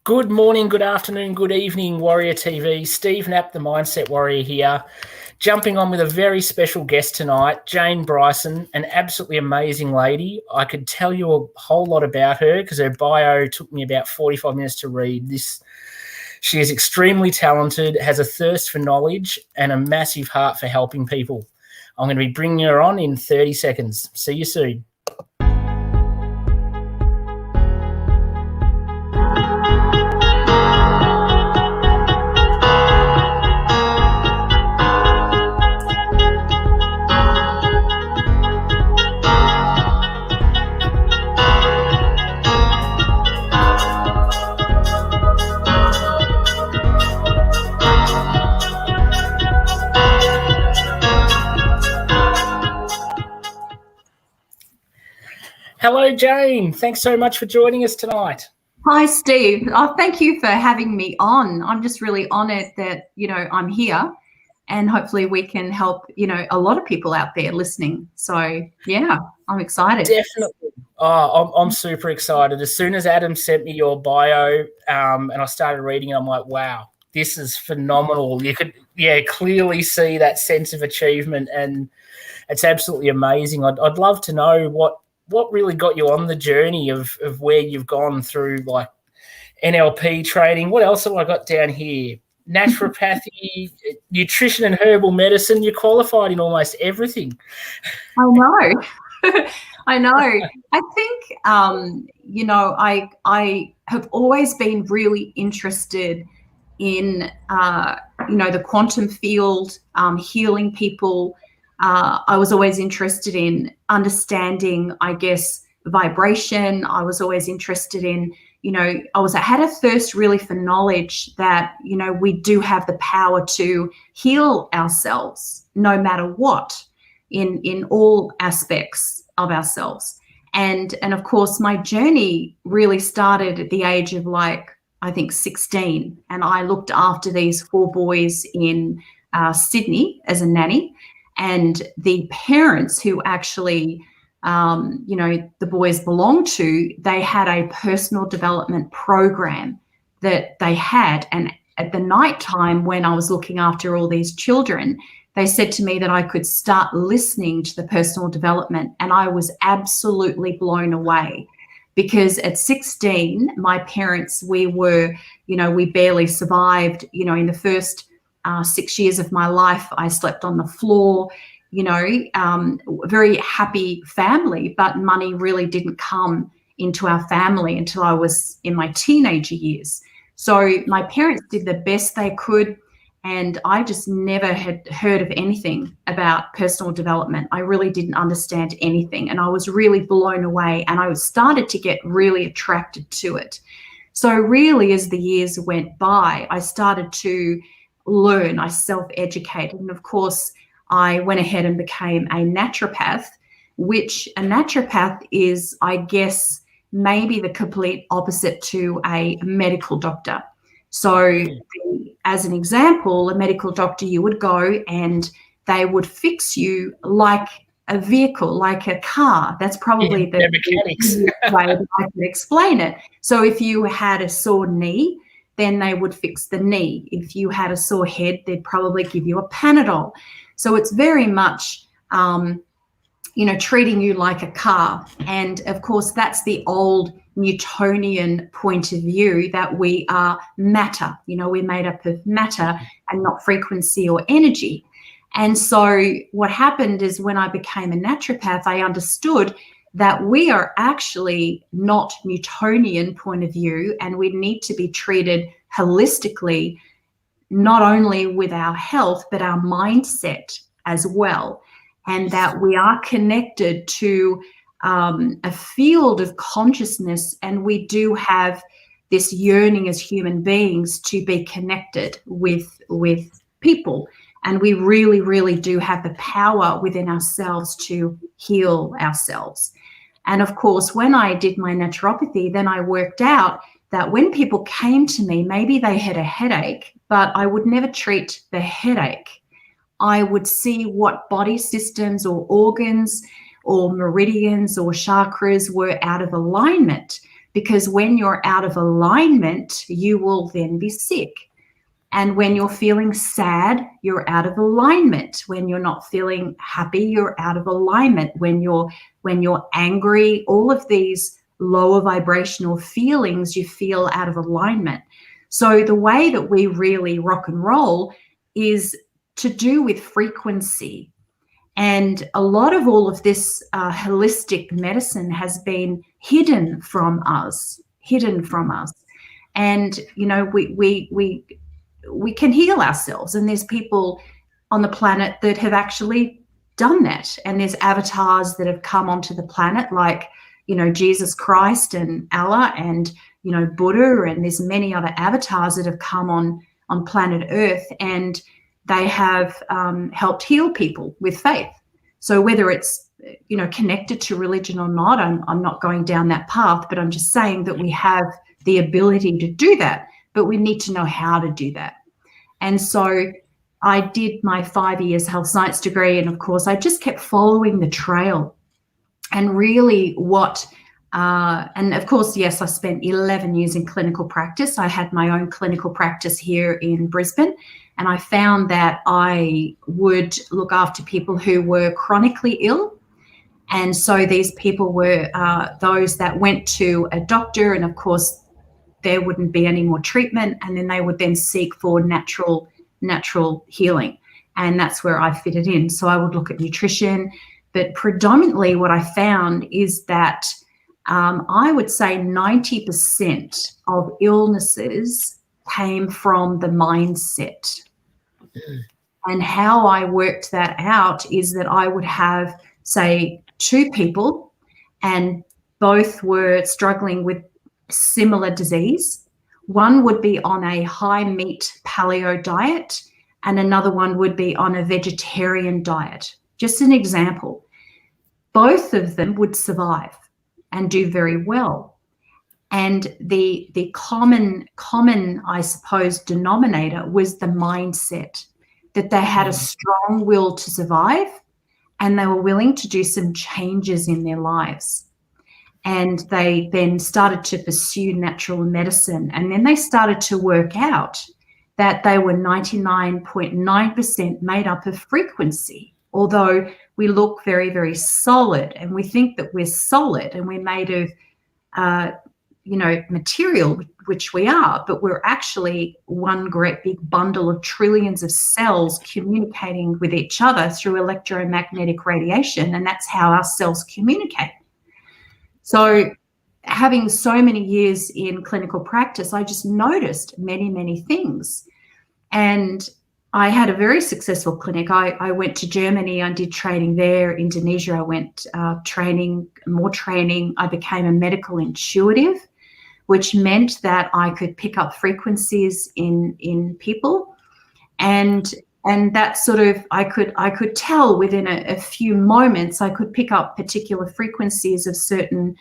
Good morning, good afternoon, good evening, Warrior TV. Steve Knapp, the Mindset Warrior here, jumping on with a very special guest tonight, Jayne Bryson, an absolutely amazing lady. I could tell you a whole lot about her because her bio took me about 45 minutes to read. She is extremely talented, has a thirst for knowledge and a massive heart for helping people. I'm going to be bringing her on in 30 seconds. See you soon. Hello, Jayne. Thanks so much for joining us tonight. Hi, Steve. Thank you for having me on. I'm just really honored that, I'm here and hopefully we can help, a lot of people out there listening. So, yeah, I'm excited. Definitely. Oh, I'm super excited. As soon as Adam sent me your bio and I started reading it, I'm like, wow, this is phenomenal. You could, clearly see that sense of achievement and it's absolutely amazing. I'd love to know what really got you on the journey of where you've gone through, like NLP training. What else have I got down here? Naturopathy, nutrition and herbal medicine. You're qualified in almost everything. I know. I know. I think, I have always been really interested in, the quantum field, healing people. I was always interested in understanding, I guess, vibration. I was always interested in, I had a thirst really for knowledge that, we do have the power to heal ourselves no matter what in all aspects of ourselves. And of course, my journey really started at the age of 16. And I looked after these 4 boys in Sydney as a nanny. And the parents who actually, the boys belonged to, they had a personal development program that they had. And at the night time when I was looking after all these children, they said to me that I could start listening to the personal development. And I was absolutely blown away because at 16, my parents, we barely survived, in the first 6 years of my life. I slept on the floor, very happy family, but money really didn't come into our family until I was in my teenager years. So my parents did the best they could, and I just never had heard of anything about personal development. I really didn't understand anything, and I was really blown away, and I started to get really attracted to it. So really, as the years went by, I started to learn, I self-educated. And of course, I went ahead and became a naturopath, which a naturopath is, I guess, maybe the complete opposite to a medical doctor. So as an example, a medical doctor, you would go and they would fix you like a vehicle, like a car. That's probably the mechanics way that I could explain it. So if you had a sore knee, then they would fix the knee. If you had a sore head, they'd probably give you a Panadol. So it's very much, treating you like a car. And of course, that's the old Newtonian point of view that we are matter. We're made up of matter and not frequency or energy. And so what happened is when I became a naturopath, I understood that we are actually not Newtonian point of view, and we need to be treated holistically, not only with our health, but our mindset as well. And that we are connected to a field of consciousness, and we do have this yearning as human beings to be connected with people. And we really, really do have the power within ourselves to heal ourselves. And of course, when I did my naturopathy, then I worked out that when people came to me, maybe they had a headache, but I would never treat the headache. I would see what body systems or organs or meridians or chakras were out of alignment because when you're out of alignment, you will then be sick. And when you're feeling sad, you're out of alignment. When you're not feeling happy, you're out of alignment. When you're angry, all of these lower vibrational feelings, you feel out of alignment. So the way that we really rock and roll is to do with frequency. And a lot of all of this holistic medicine has been hidden from us. And, you know, we can heal ourselves. And there's people on the planet that have actually done that. And there's avatars that have come onto the planet, like, you know, Jesus Christ and Allah and, you know, Buddha, and there's many other avatars that have come on planet Earth, and they have helped heal people with faith. So whether it's, you know, connected to religion or not, I'm not going down that path, but I'm just saying that we have the ability to do that, but we need to know how to do that. And so I did my 5 years health science degree, and of course I just kept following the trail. And really and of course, yes, I spent 11 years in clinical practice. I had my own clinical practice here in Brisbane, and I found that I would look after people who were chronically ill. And so these people were those that went to a doctor, and of course there wouldn't be any more treatment, and then they would then seek for natural healing. And that's where I fitted in. So I would look at nutrition, but predominantly what I found is that I would say 90% of illnesses came from the mindset. And how I worked that out is that I would have, say, 2 people, and both were struggling with similar disease. One would be on a high meat paleo diet, and another one would be on a vegetarian diet. Just an example. Both of them would survive and do very well. And the common, I suppose, denominator was the mindset, that they had a strong will to survive, and they were willing to do some changes in their lives. And they then started to pursue natural medicine. And then they started to work out that they were 99.9% made up of frequency. Although we look very, very solid, and we think that we're solid and we're made of, you know, material, which we are, but we're actually one great big bundle of trillions of cells communicating with each other through electromagnetic radiation. And that's how our cells communicate. So having so many years in clinical practice, I just noticed many, many things. And I had a very successful clinic. I went to Germany, I did training there. Indonesia, I went more training. I became a medical intuitive, which meant that I could pick up frequencies in people. And that sort of, I could tell within a few moments, I could pick up particular frequencies of certain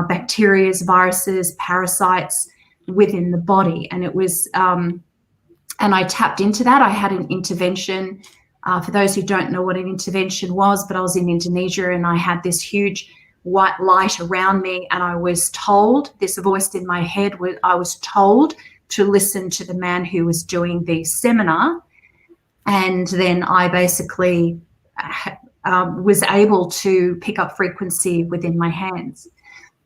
bacteria, viruses, parasites within the body. And it was, and I tapped into that. I had an intervention. For those who don't know what an intervention was, but I was in Indonesia, and I had this huge white light around me, and I was told, this voice in my head, I was told to listen to the man who was doing the seminar. And then I basically was able to pick up frequency within my hands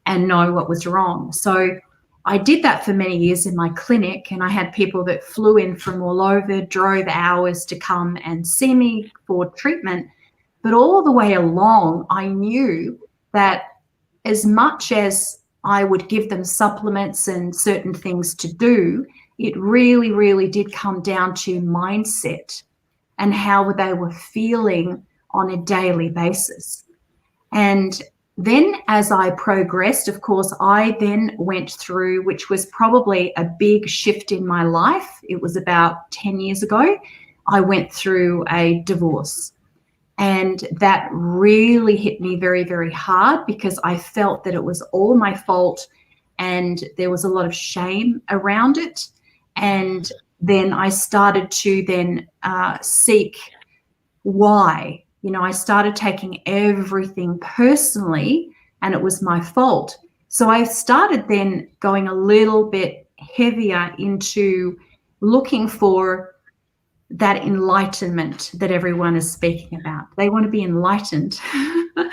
and know what was wrong. So I did that for many years in my clinic, and I had people that flew in from all over, drove hours to come and see me for treatment. But all the way along, I knew that as much as I would give them supplements and certain things to do, it really, really did come down to mindset and how they were feeling on a daily basis. And then as I progressed, of course, I then went through, which was probably a big shift in my life. It was about 10 years ago. I went through a divorce. And that really hit me very, very hard, because I felt that it was all my fault, and there was a lot of shame around it. And then I started to then seek why. You know, I started taking everything personally, and it was my fault. So I started then going a little bit heavier into looking for that enlightenment that everyone is speaking about. They want to be enlightened.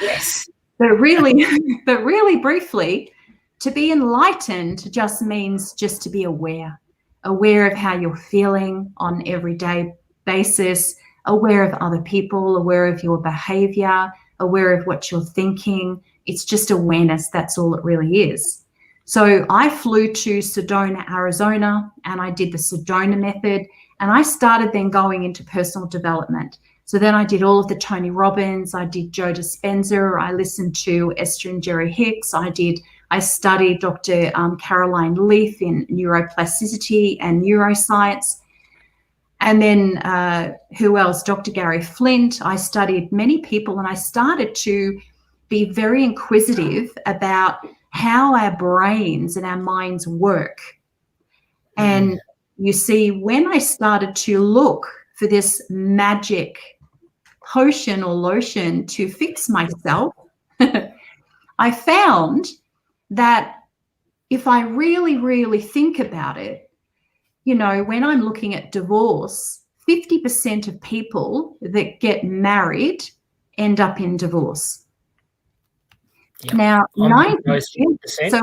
Yes. But really briefly, to be enlightened just means just to be aware of how you're feeling on an everyday basis, aware of other people, aware of your behavior, aware of what you're thinking. It's just awareness. That's all it really is. So I flew to Sedonnna, Arizona, and I did the Sedonnna Method, and I started then going into personal development. So then I did all of the Tony Robbins, I did Joe Dispenza, I listened to Esther and Jerry Hicks, I studied Dr. Caroline Leaf in neuroplasticity and neuroscience. And then who else? Dr. Gary Flint. I studied many people, and I started to be very inquisitive about how our brains and our minds work. And you see, when I started to look for this magic potion or lotion to fix myself, I found that if I really, really think about it, you know, when I'm looking at divorce, 50% of people that get married end up in divorce. Yep. Now, 90%. So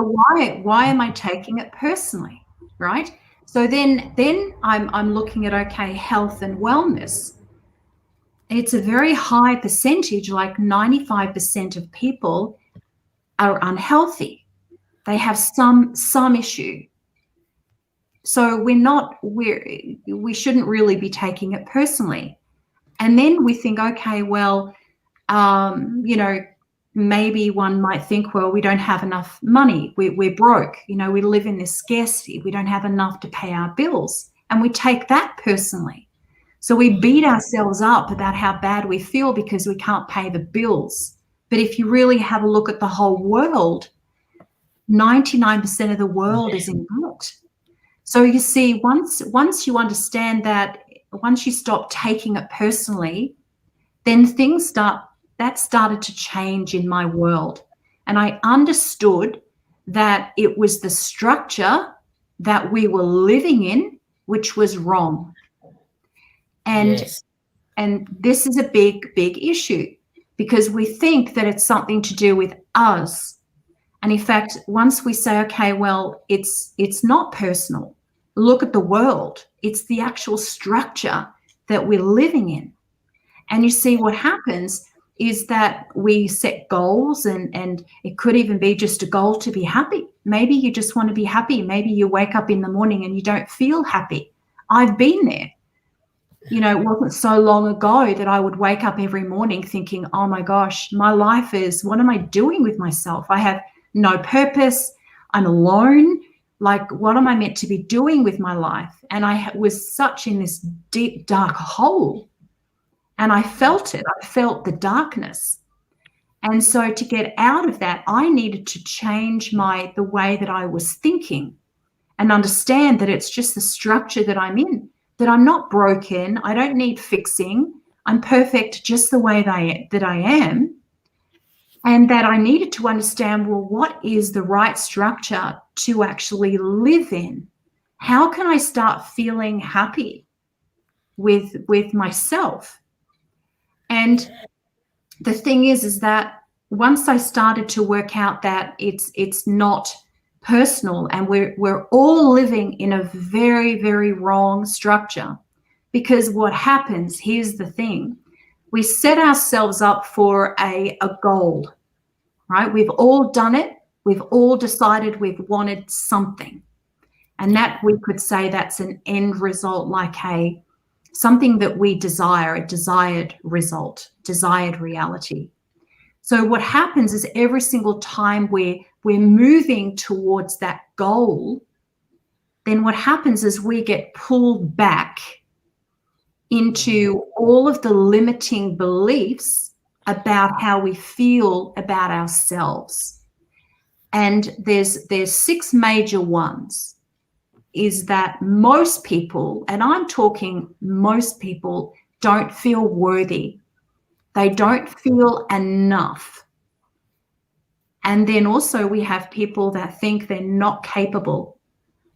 why am I taking it personally, right? So then I'm looking at, okay, health and wellness. It's a very high percentage, like 95% of people are unhealthy. They have some issue. So we shouldn't really be taking it personally. And then we think, okay, well, you know, maybe one might think, well, we don't have enough money. We're broke. You know, we live in this scarcity. We don't have enough to pay our bills. And we take that personally. So we beat ourselves up about how bad we feel because we can't pay the bills. But if you really have a look at the whole world, 99% of the world is in debt. So you see, once you understand that, once you stop taking it personally, then things started to change in my world. And I understood that it was the structure that we were living in which was wrong. And yes. And this is a big issue, because we think that it's something to do with us. And in fact, once we say, okay, well, it's not personal. Look at the world. It's the actual structure that we're living in. And you see, what happens is that we set goals, and it could even be just a goal to be happy. Maybe you just want to be happy. Maybe you wake up in the morning and you don't feel happy. I've been there. You know, it wasn't so long ago that I would wake up every morning thinking, oh my gosh, my life is, what am I doing with myself? I have no purpose. I'm alone. Like, what am I meant to be doing with my life? And I was such in this deep, dark hole. And I felt it. I felt the darkness. And so to get out of that, I needed to change the way that I was thinking, and understand that it's just the structure that I'm in, that I'm not broken. I don't need fixing. I'm perfect just the way that I am. And that I needed to understand, well, what is the right structure to actually live in? How can I start feeling happy with myself? And the thing is that once I started to work out that it's not personal, and we're all living in a very, very wrong structure, because what happens, here's the thing, we set ourselves up for a goal, right? We've all done it. We've all decided we've wanted something, and that we could say that's an end result, like something that we desire, a desired result, desired reality. So what happens is every single time we're moving towards that goal, then what happens is we get pulled back into all of the limiting beliefs about how we feel about ourselves. And there's 6 major ones. Is that most people, and I'm talking most people, don't feel worthy. They don't feel enough. And then also we have people that think they're not capable,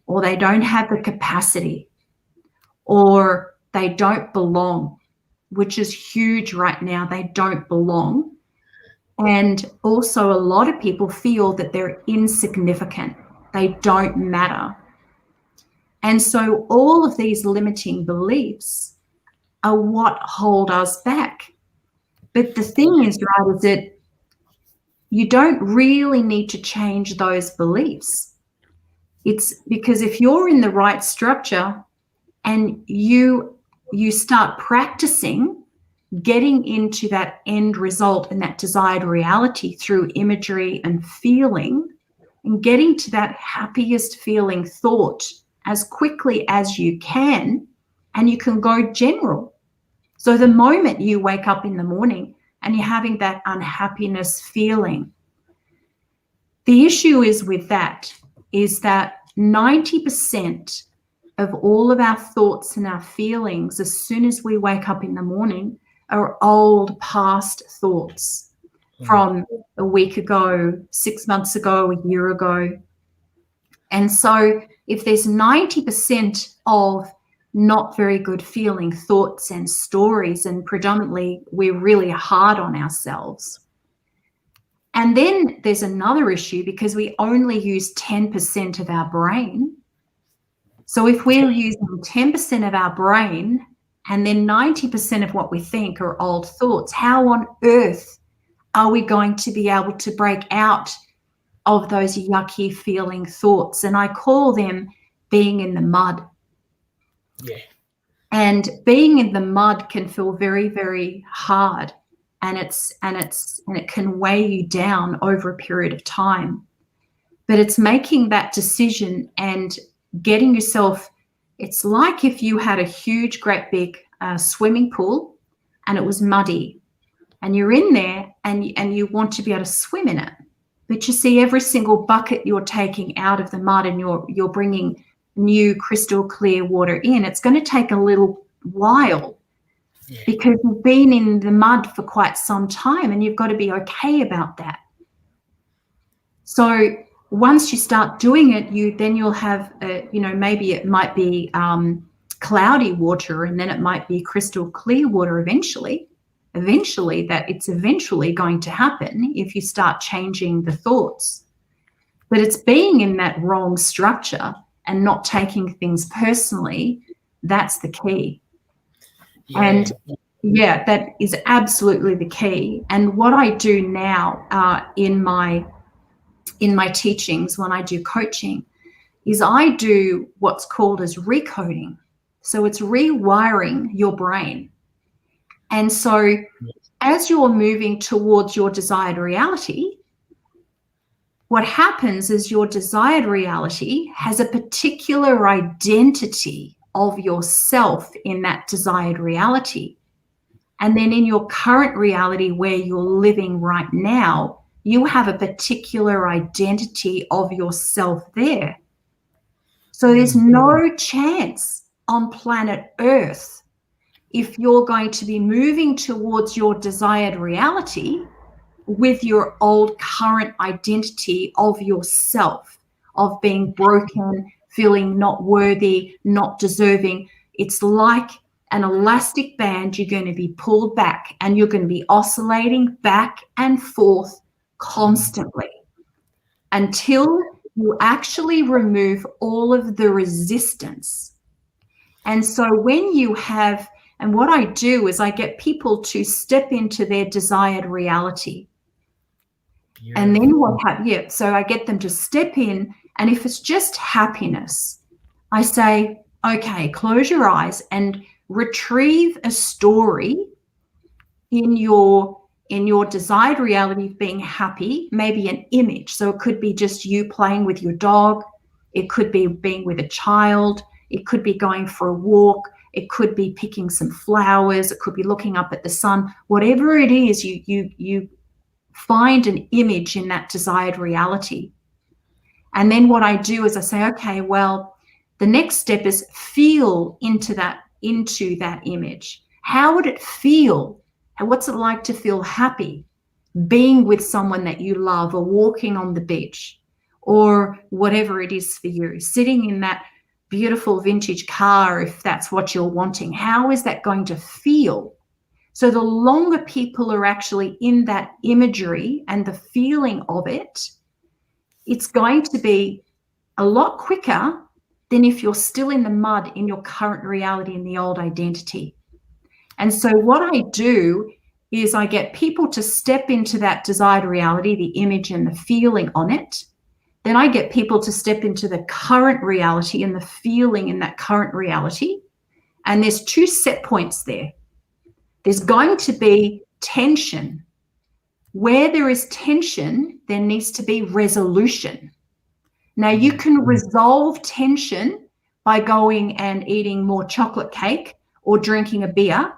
or they don't have the capacity, or they don't belong, which is huge right now. They don't belong. And also a lot of people feel that they're insignificant. They don't matter. And so all of these limiting beliefs are what hold us back. But the thing is, right, is that you don't really need to change those beliefs. It's because if you're in the right structure and you start practicing getting into that end result and that desired reality through imagery and feeling, and getting to that happiest feeling thought as quickly as you can, and you can go general. So the moment you wake up in the morning and you're having that unhappiness feeling, the issue is with that is that 90% of all of our thoughts and our feelings as soon as we wake up in the morning are old past thoughts from a week ago, 6 months ago, a year ago. And so if there's 90% of not very good feeling thoughts and stories, and predominantly we're really hard on ourselves. And then there's another issue because we only use 10% of our brain. So if we're using 10% of our brain and then 90% of what we think are old thoughts, how on earth are we going to be able to break out of those yucky feeling thoughts? And I call them being in the mud. Yeah. And being in the mud can feel very, very hard, and it can weigh you down over a period of time. But it's making that decision and getting yourself, it's like if you had a huge, great big swimming pool and it was muddy, and you're in there and you want to be able to swim in it. But you see every single bucket you're taking out of the mud and you're bringing new crystal clear water in, it's going to take a little while because you've been in the mud for quite some time, and you've got to be okay about that. So once you start doing it, you'll have, maybe it might be cloudy water, and then it might be crystal clear water eventually that it's eventually going to happen if you start changing the thoughts. But it's being in that wrong structure and not taking things personally, that's the key. Yeah. And yeah, that is absolutely the key. And what I do now in my teachings when I do coaching is I do what's called as recoding. So it's rewiring your brain. And so as you're moving towards your desired reality, what happens is your desired reality has a particular identity of yourself in that desired reality. And then in your current reality where you're living right now, you have a particular identity of yourself there. So there's no chance on planet Earth, if you're going to be moving towards your desired reality with your old current identity of yourself, of being broken, feeling not worthy, not deserving. It's like an elastic band. You're going to be pulled back and you're going to be oscillating back and forth constantly until you actually remove all of the resistance. And so when you have, and what I do is I get people to step into their desired reality. Beautiful. And then what happens? So I get them to step in, and if it's just happiness, I say, okay, close your eyes and retrieve a story in your desired reality of being happy, maybe an image. So it could be just you playing with your dog. It could be being with a child. It could be going for a walk. It could be picking some flowers. It could be looking up at the sun. Whatever it is, you find an image in that desired reality. And then what I do is I say, okay, well, the next step is feel into that image. How would it feel? And what's it like to feel happy? being with someone that you love, or walking on the beach, or whatever it is for you, sitting in that beautiful vintage car, if that's what you're wanting, how is that going to feel? So the longer people are actually in that imagery and the feeling of it, it's going to be a lot quicker than if you're still in the mud in your current reality, in the old identity. And so what I do is I get people to step into that desired reality, the image and the feeling on it. Then I get people to step into the current reality and the feeling in that current reality. And there's two set points there. There's going to be tension. Where there is tension, there needs to be resolution. Now, you can resolve tension by going and eating more chocolate cake or drinking a beer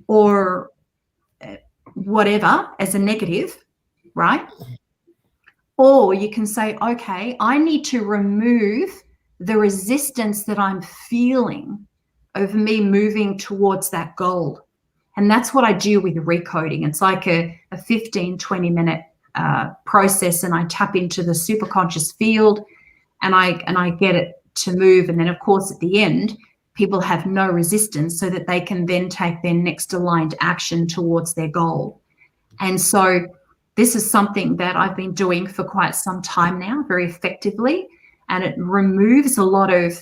or whatever as a negative, right? Or you can say, okay, I need to remove the resistance that I'm feeling of me moving towards that goal. And that's what I do with recoding. It's like a 15, 20-minute process, and I tap into the superconscious field and I get it to move. And then, of course, at the end, people have no resistance so that they can then take their next aligned action towards their goal. And so this is something that I've been doing for quite some time now, very effectively, and it removes a lot of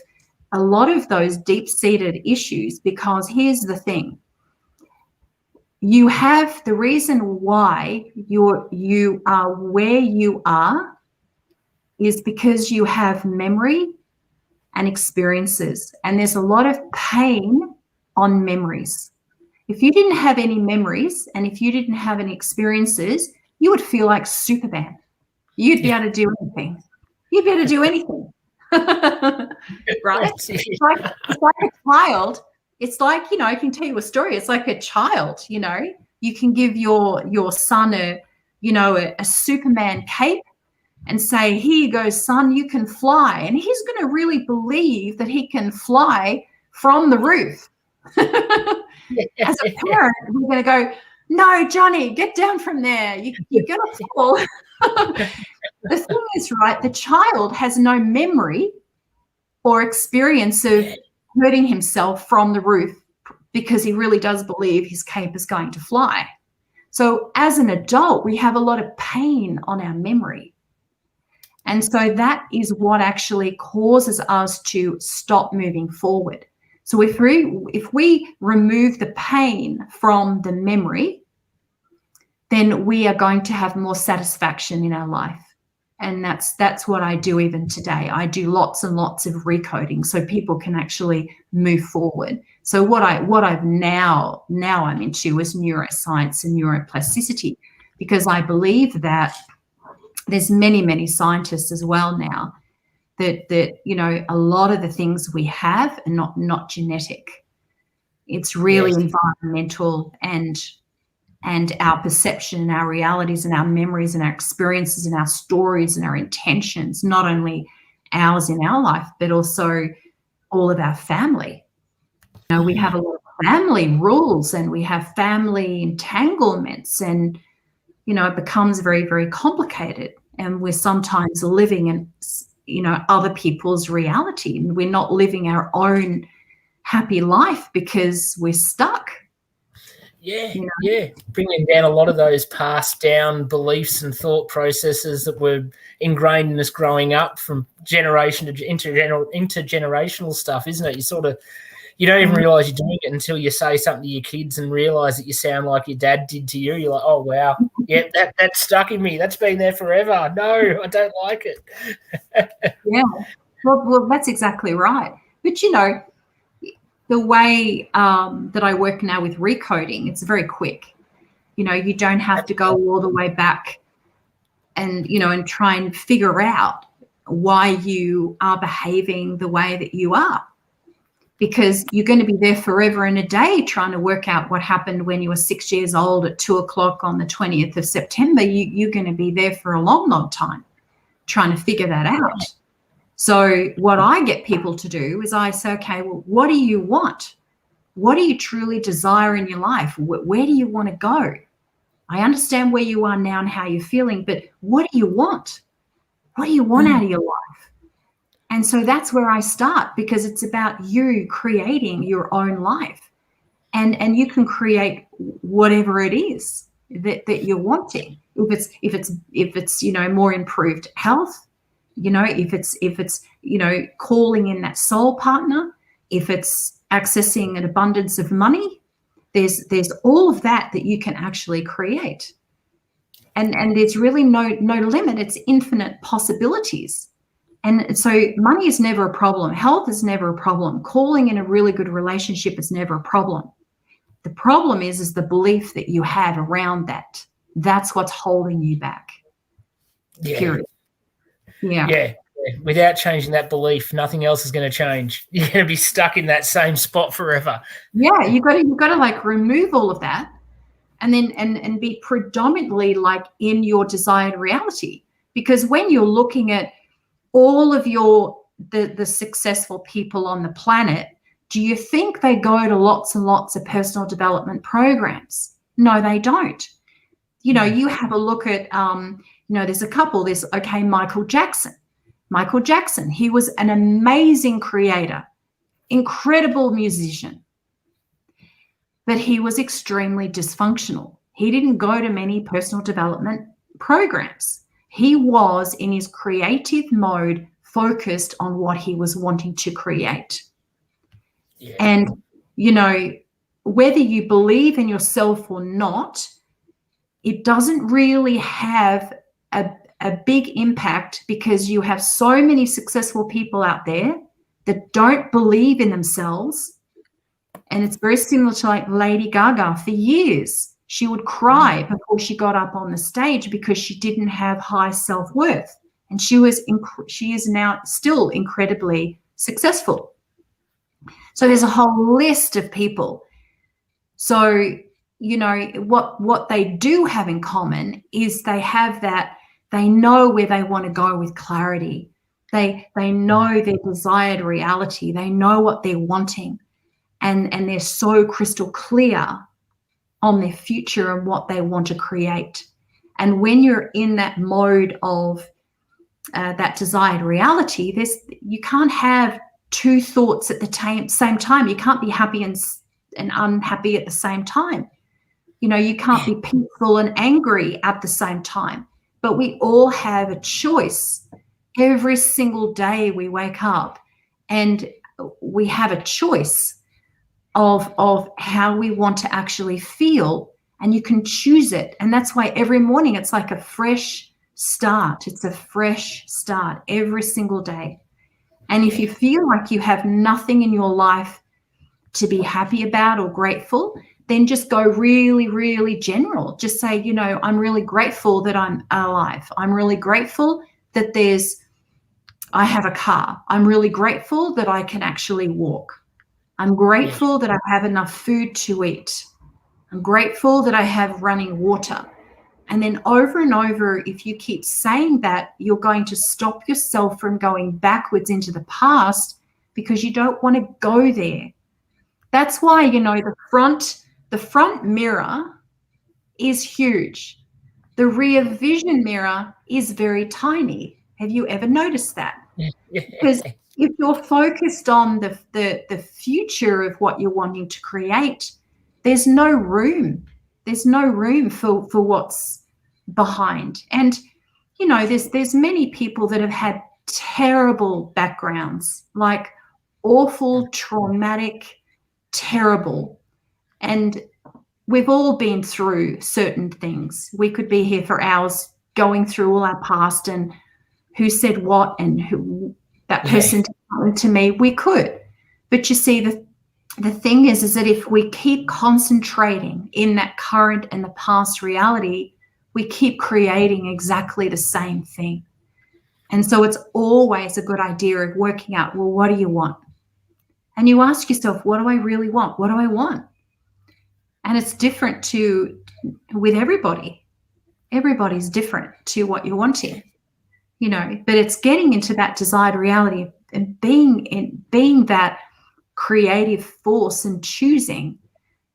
those deep-seated issues, because here's the thing. You have the reason why you are where you are is because you have memory and experiences, and there's a lot of pain on memories. If you didn't have any memories and if you didn't have any experiences, you would feel like Superman. You'd be able to do anything. You'd be able to do anything. Right? It's like a child. It's like, I can tell you a story. It's like a child, you can give your son a Superman cape and say, here you go, son, you can fly. And he's going to really believe that he can fly from the roof. As a parent, we're going to go, no, Johnny, get down from there. You're going to fall. The thing is, right, the child has no memory or experience of hurting himself from the roof because he really does believe his cape is going to fly. So as an adult, we have a lot of pain on our memory. And so that is what actually causes us to stop moving forward. So if we remove the pain from the memory, then we are going to have more satisfaction in our life. And that's what I do even today. I do lots and lots of recoding so people can actually move forward. So what I've now I'm into is neuroscience and neuroplasticity, because I believe that there's many scientists as well now that a lot of the things we have are not genetic. It's really environmental and our perception and our realities and our memories and our experiences and our stories and our intentions, not only ours in our life, but also all of our family. We have a lot of family rules and we have family entanglements, and, it becomes very, very complicated. And we're sometimes living in, other people's reality, and we're not living our own happy life because we're stuck. Bringing down a lot of those passed down beliefs and thought processes that were ingrained in us growing up from generation to intergenerational stuff, isn't it? You don't even realize you're doing it until you say something to your kids and realize that you sound like your dad did to you. You're like, oh wow, yeah, that's stuck in me. That's been there forever. No, I don't like it. Yeah, well, that's exactly right. But the way that I work now with recoding, it's very quick. You don't have to go all the way back and try and figure out why you are behaving the way that you are, because you're going to be there forever and a day trying to work out what happened when you were 6 years old at 2:00 on the 20th of September. You're going to be there for a long, long time trying to figure that out. So what I get people to do is I say, okay, well, what do you want? What do you truly desire in your life? Where do you want to go? I understand where you are now and how you're feeling, but what do you want? What do you want out of your life? And so that's where I start, because it's about you creating your own life. And you can create whatever it is that you're wanting. If it's more improved health, if it's calling in that soul partner, if it's accessing an abundance of money, there's all of that you can actually create. And there's really no limit. It's infinite possibilities. And so money is never a problem. Health is never a problem. Calling in a really good relationship is never a problem. The problem is the belief that you have around that. That's what's holding you back. Yeah. Period. Yeah. Without changing that belief, nothing else is going to change. You're going to be stuck in that same spot forever. Yeah, you've got to like remove all of that, and then and be predominantly like in your desired reality. Because when you're looking at all of the successful people on the planet, do you think they go to lots and lots of personal development programs? No, they don't. You have a look at, there's a couple. There's, Michael Jackson. Michael Jackson, he was an amazing creator, incredible musician, but he was extremely dysfunctional. He didn't go to many personal development programs. He was in his creative mode, focused on what he was wanting to create. Yeah. And, whether you believe in yourself or not, it doesn't really have a big impact, because you have so many successful people out there that don't believe in themselves. And it's very similar to like Lady Gaga. For years, she would cry before she got up on the stage because she didn't have high self-worth. And she is now still incredibly successful. So there's a whole list of people. So, what they do have in common is they have that, they know where they want to go with clarity. They know their desired reality. They know what they're wanting. And they're so crystal clear on their future and what they want to create. And when you're in that mode of that desired reality, you can't have two thoughts at the same time. You can't be happy and unhappy at the same time. You can't be peaceful and angry at the same time. But we all have a choice. Every single day we wake up and we have a choice of how we want to actually feel, and you can choose it. And that's why every morning it's like a fresh start. It's a fresh start every single day. And if you feel like you have nothing in your life to be happy about or grateful, then just go really, really general. Just say, I'm really grateful that I'm alive. I'm really grateful that I have a car. I'm really grateful that I can actually walk. I'm grateful that I have enough food to eat. I'm grateful that I have running water. And then over and over, if you keep saying that, you're going to stop yourself from going backwards into the past, because you don't want to go there. That's why, the front mirror is huge. The rear vision mirror is very tiny. Have you ever noticed that? Because if you're focused on the future of what you're wanting to create, there's no room. There's no room for what's behind. And, there's many people that have had terrible backgrounds, like awful, traumatic, terrible. And we've all been through certain things. We could be here for hours going through all our past and who said what and who that person did something to me. We could. But you see, the thing is that if we keep concentrating in that current and the past reality, we keep creating exactly the same thing. And so it's always a good idea of working out, well, what do you want? And you ask yourself, what do I really want? What do I want? And it's different with everybody. Everybody's different to what you're wanting, but it's getting into that desired reality and being that creative force and choosing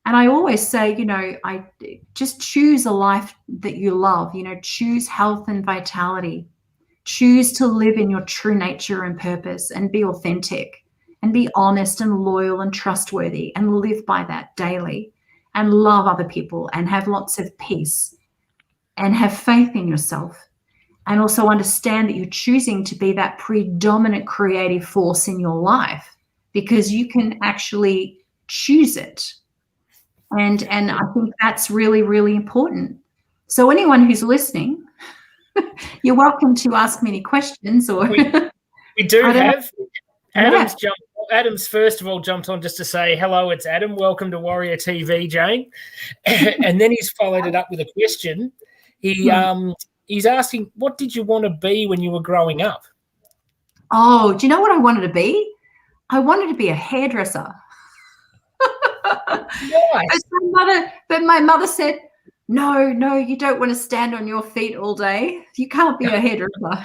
And I always say, I just choose a life that you love, choose health and vitality, choose to live in your true nature and purpose and be authentic and be honest and loyal and trustworthy and live by that daily and love other people and have lots of peace and have faith in yourself. And also understand that you're choosing to be that predominant creative force in your life because you can actually choose it. And I think that's really, really important. So anyone who's listening, you're welcome to ask me any questions. Or we do have Adam's first of all jumped on just to say hello. It's Adam. Welcome to Warrior TV, Jayne. And then he's followed it up with a question. He's asking, what did you want to be when you were growing up? Oh, do you know what I wanted to be? I wanted to be a hairdresser. Nice. But my mother said, no, you don't want to stand on your feet all day. You can't be a hairdresser.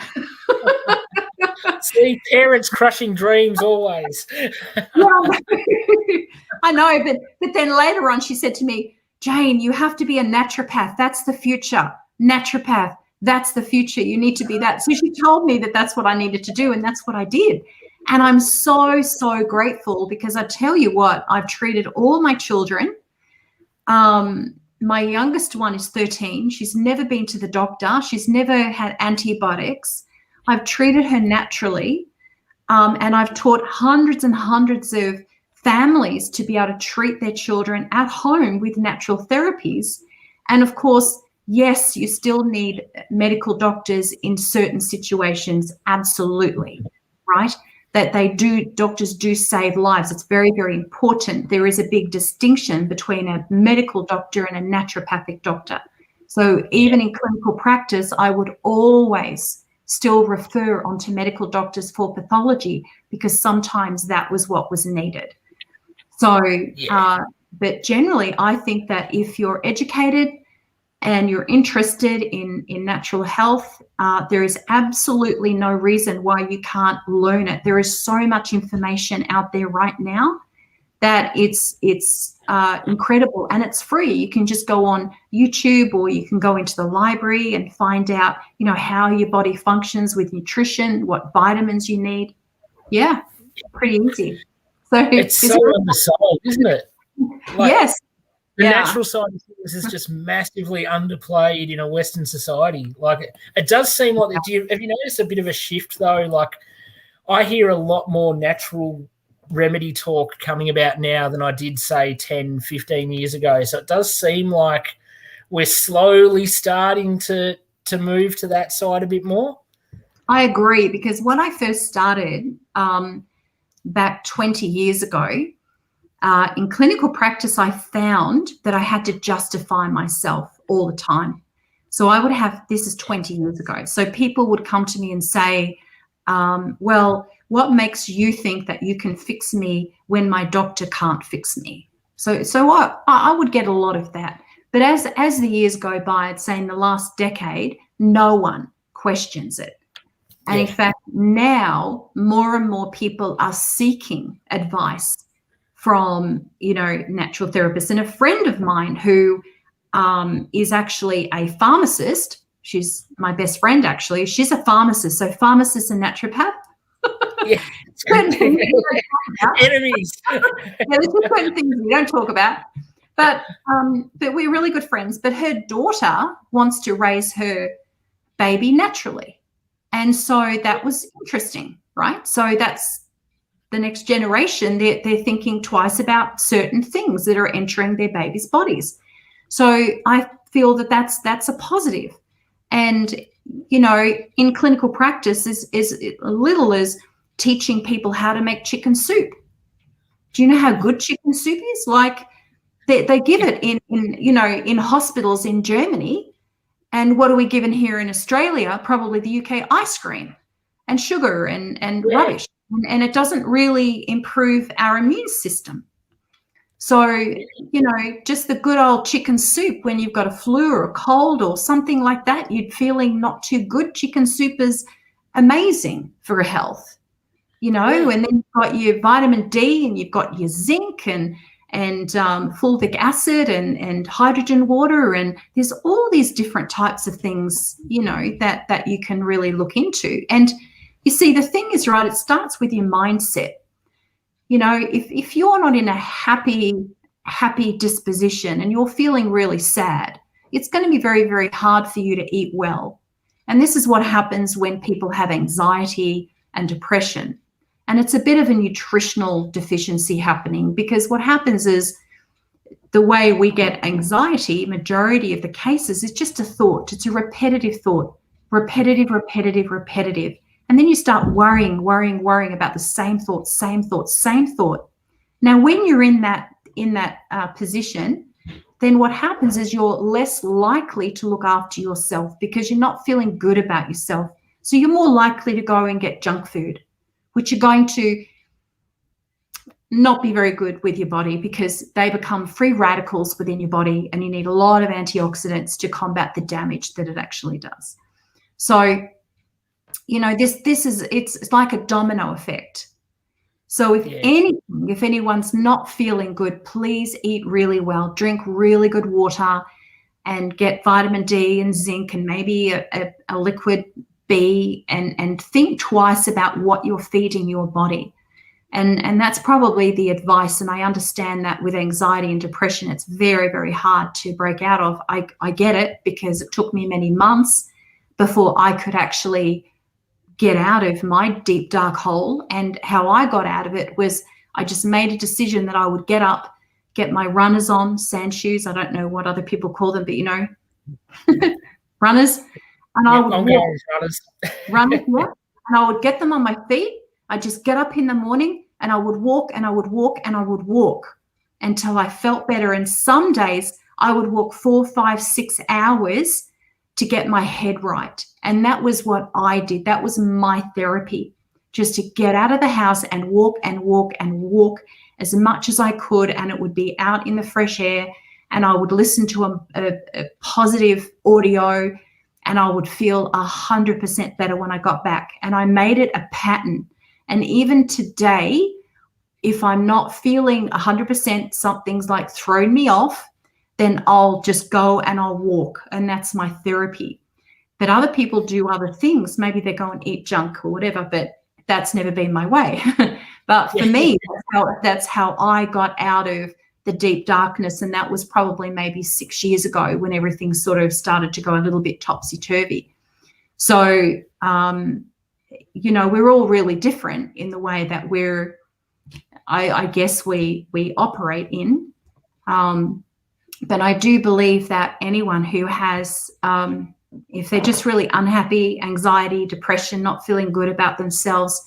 See, parents crushing dreams always. I know, but then later on she said to me, Jayne, you have to be a naturopath. That's the future. Naturopath, that's the future. You need to be that. So she told me that that's what I needed to do, and that's what I did. And I'm so, so grateful because I tell you what, I've treated all my children. My youngest one is 13. She's never been to the doctor. She's never had antibiotics. I've treated her naturally. And I've taught hundreds and hundreds of families to be able to treat their children at home with natural therapies. And of course, yes, you still need medical doctors in certain situations. Absolutely. Right. Doctors do save lives. It's very, very important. There is a big distinction between a medical doctor and a naturopathic doctor. So even in clinical practice, I would always still refer onto medical doctors for pathology because sometimes that was what was needed. So, but generally, I think that if you're educated and you're interested in natural health, there is absolutely no reason why you can't learn it. There is so much information out there right now that it's incredible, and it's free. You can just go on YouTube or you can go into the library and find out, how your body functions with nutrition, what vitamins you need. Yeah, pretty easy. So it's so on the soul, isn't it? Yes. The natural side of things is just massively underplayed in a Western society. Like, it does seem like have you noticed a bit of a shift though? Like, I hear a lot more natural remedy talk coming about now than I did, say, 10, 15 years ago. So it does seem like we're slowly starting to move to that side a bit more. I agree, because when I first started back 20 years ago, in clinical practice, I found that I had to justify myself all the time. So I would have, this is 20 years ago, so people would come to me and say, well, what makes you think that you can fix me when my doctor can't fix me? So I would get a lot of that. But as the years go by, I'd say in the last decade, no one questions it. And in fact, now more and more people are seeking advice from, natural therapists. And a friend of mine who is actually a pharmacist, she's my best friend actually, she's a pharmacist. So pharmacist and naturopath. Yeah. Enemies. There's just certain things we don't talk about. But we're really good friends. But her daughter wants to raise her baby naturally. And so that was interesting, right? So that's the next generation. They're thinking twice about certain things that are entering their babies' bodies. So I feel that that's a positive. And, in clinical practice is as little as teaching people how to make chicken soup. Do you know how good chicken soup is? Like they give it in hospitals in Germany. And what are we given here in Australia? Probably the UK, ice cream and sugar and rubbish. And it doesn't really improve our immune system. So, just the good old chicken soup when you've got a flu or a cold or something like that, you're feeling not too good. Chicken soup is amazing for health, and then you've got your vitamin D and you've got your zinc and and fulvic acid and hydrogen water, and there's all these different types of things, you know, that you can really look into. And you see, the thing is, right, it starts with your mindset. You know, if you're not in a happy disposition and you're feeling really sad, it's going to be very, very hard for you to eat well. And this is what happens when people have anxiety and depression. And it's a bit of a nutritional deficiency happening, because what happens is the way we get anxiety, majority of the cases, is just a thought. It's a repetitive thought, repetitive. And then you start worrying about the same thought. Now, when you're in that position, then what happens is you're less likely to look after yourself, because you're not feeling good about yourself. So you're more likely to go and get junk food, which are going to not be very good with your body, because they become free radicals within your body, and you need a lot of antioxidants to combat the damage that it actually does. So, you know, it's like a domino effect. So if anyone's not feeling good, please eat really well, drink really good water, and get vitamin D and zinc and maybe a liquid B, and think twice about what you're feeding your body. And that's probably the advice. And I understand that with anxiety and depression, it's very, very hard to break out of. I get it, because it took me many months before I could actually get out of my deep, dark hole. And how I got out of it was I just made a decision that I would get up, get my runners on, sand shoes. I don't know what other people call them, but, you know, runners. And I would runners, yeah. And I would get them on my feet. I'd just get up in the morning, and I would walk until I felt better. And some days I would walk 4, 5, 6 hours to get my head right. And that was what I did. That was my therapy, just to get out of the house and walk as much as I could. And it would be out in the fresh air, and I would listen to a positive audio, and I would feel 100% better when I got back. And I made it a pattern. And even today, if I'm not feeling 100%, something's like thrown me off, then I'll just go and I'll walk. And that's my therapy. But other people do other things. Maybe they go and eat junk or whatever, but that's never been my way. But for me, that's how I got out of the deep darkness. And that was probably maybe 6 years ago, when everything sort of started to go a little bit topsy-turvy. So, you know, we're all really different in the way that I guess we operate in. But I do believe that anyone who has, if they're just really unhappy, anxiety, depression, not feeling good about themselves,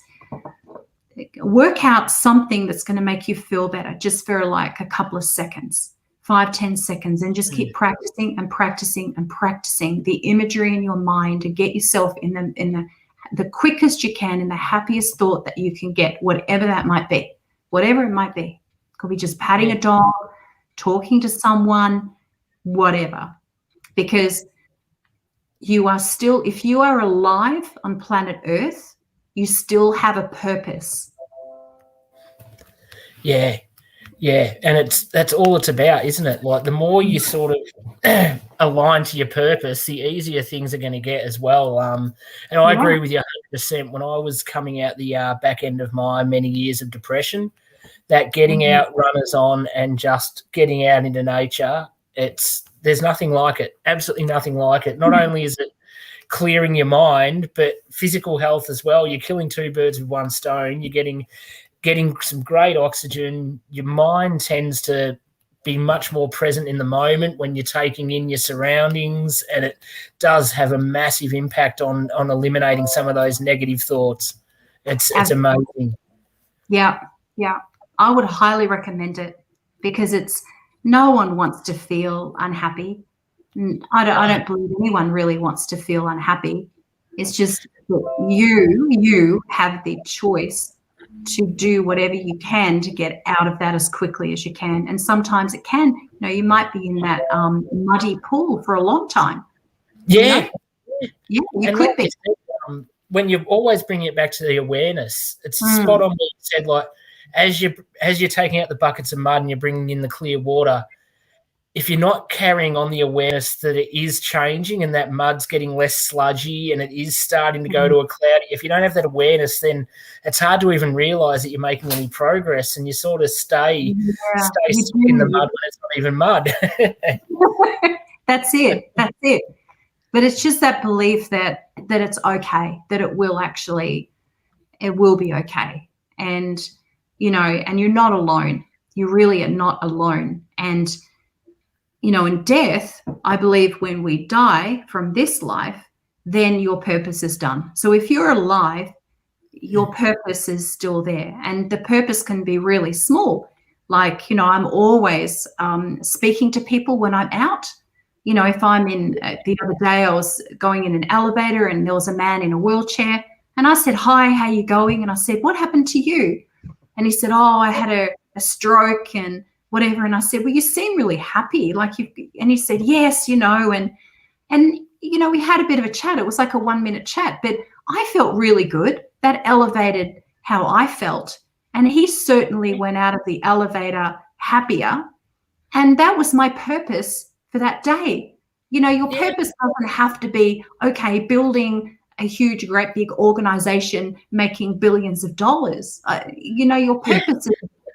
work out something that's going to make you feel better, just for like a couple of seconds, 5-10 seconds, and just keep practicing the imagery in your mind, and get yourself in the quickest you can, in the happiest thought that you can get, whatever that might be, whatever it might be. It could be just patting a dog, talking to someone, whatever. Because you are still, if you are alive on planet Earth, you still have a purpose. Yeah. And that's all it's about, isn't it? Like, the more you sort of align to your purpose, the easier things are going to get as well. And I agree with you 100%. When I was coming out the back end of my many years of depression, that getting out, runners on, and just getting out into nature, there's nothing like it. Absolutely nothing like it. Not only is it clearing your mind, but physical health as well. You're killing two birds with one stone. You're getting some great oxygen. Your mind tends to be much more present in the moment when you're taking in your surroundings, and it does have a massive impact on eliminating some of those negative thoughts. It's amazing. Yeah. I would highly recommend it, because no one wants to feel unhappy. I don't believe anyone really wants to feel unhappy. It's just that you have the choice to do whatever you can to get out of that as quickly as you can. And sometimes it can, you might be in that muddy pool for a long time. Yeah. You could be. When you always bring it back to the awareness, it's spot on what you said. Like, as you're taking out the buckets of mud and you're bringing in the clear water, if you're not carrying on the awareness that it is changing and that mud's getting less sludgy and it is starting to go to a cloudy, if you don't have that awareness, then it's hard to even realize that you're making any progress, and you sort of stay in the mud when it's not even mud. That's it. But it's just that belief that it's okay, that it will be okay. And, and you're not alone. You really are not alone. And, in death, I believe when we die from this life, then your purpose is done. So if you're alive, your purpose is still there. And the purpose can be really small. Like, I'm always speaking to people when I'm out. If I'm the other day I was going in an elevator and there was a man in a wheelchair and I said, "Hi, how you going?" And I said, "What happened to you?" And he said, "Oh, I had a stroke and whatever." And I said, "Well, you seem really happy." And he said, "Yes, and we had a bit of a chat. It was like a 1-minute chat, but I felt really good. That elevated how I felt. And he certainly went out of the elevator happier. And that was my purpose for that day. Your purpose doesn't have to be, okay, building a huge, great big organization, making billions of dollars. Your purpose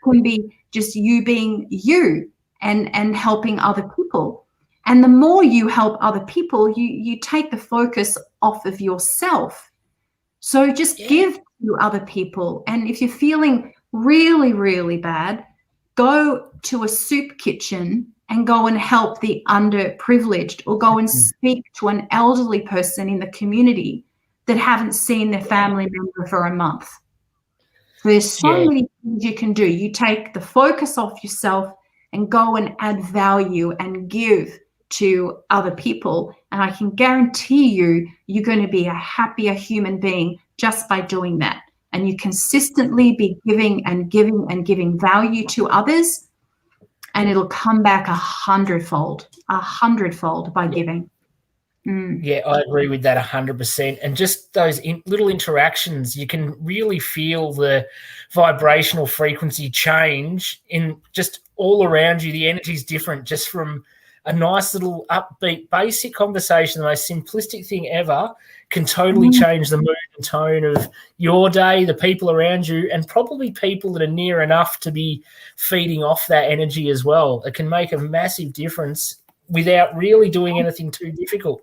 can be just you being you and helping other people. And the more you help other people, you take the focus off of yourself. So just give to other people. And if you're feeling really, really bad, go to a soup kitchen and go and help the underprivileged, or go and speak to an elderly person in the community that haven't seen their family member for a month. So there's so many things you can do. You take the focus off yourself and go and add value and give to other people. And I can guarantee you're going to be a happier human being just by doing that. And you consistently be giving and giving and giving value to others, and it'll come back 100-fold by giving. Yeah, I agree with that 100%. And just those little interactions, you can really feel the vibrational frequency change in just all around you. The energy's different just from a nice little upbeat, basic conversation, the most simplistic thing ever, can totally change the mood and tone of your day, the people around you, and probably people that are near enough to be feeding off that energy as well. It can make a massive difference without really doing anything too difficult.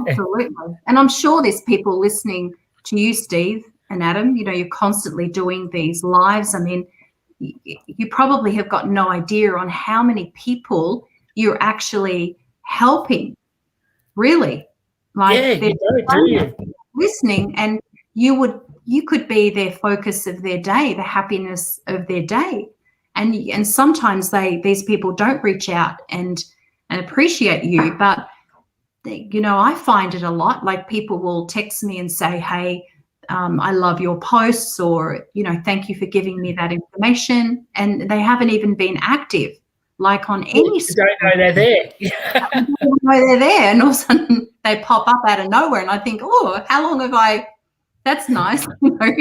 Absolutely. And I'm sure there's people listening to you, Steve and Adam. You're constantly doing these lives. I mean, you probably have got no idea on how many people you're actually helping, really. Like, you don't, do you? Listening, and you could be their focus of their day, the happiness of their day. And sometimes these people don't reach out and appreciate you, but I find it a lot. Like, people will text me and say, "Hey, I love your posts," or "Thank you for giving me that information," and they haven't even been active, like on any. You don't know they're there. I don't know they're there, and all of a sudden they pop up out of nowhere, and I think, "Oh, how long have I?" That's nice. And that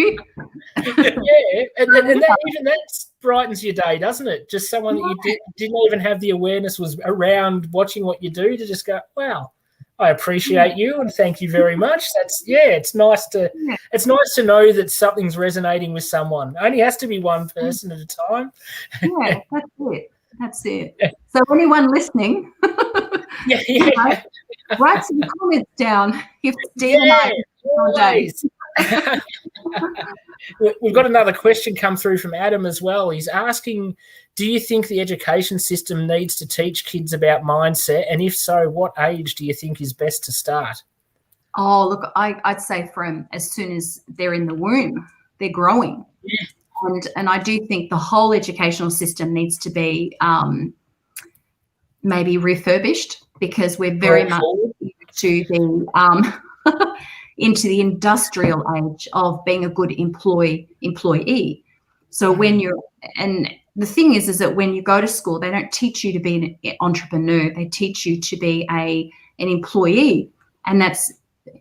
brightens your day, doesn't it? Just someone that you didn't even have the awareness was around watching what you do, to just go, "Wow, I appreciate you and thank you very much." It's nice to know that something's resonating with someone. It only has to be one person at a time. Yeah, that's it. So anyone listening, write some comments down if Steve and I all day. We've got another question come through from Adam as well. He's asking, do you think the education system needs to teach kids about mindset? And if so, what age do you think is best to start? Oh, look, I'd say from as soon as they're in the womb, they're growing. Yeah. And I do think the whole educational system needs to be maybe refurbished, because we're very much to the into the industrial age of being a good employee. So and the thing is that when you go to school, they don't teach you to be an entrepreneur. They teach you to be an employee. And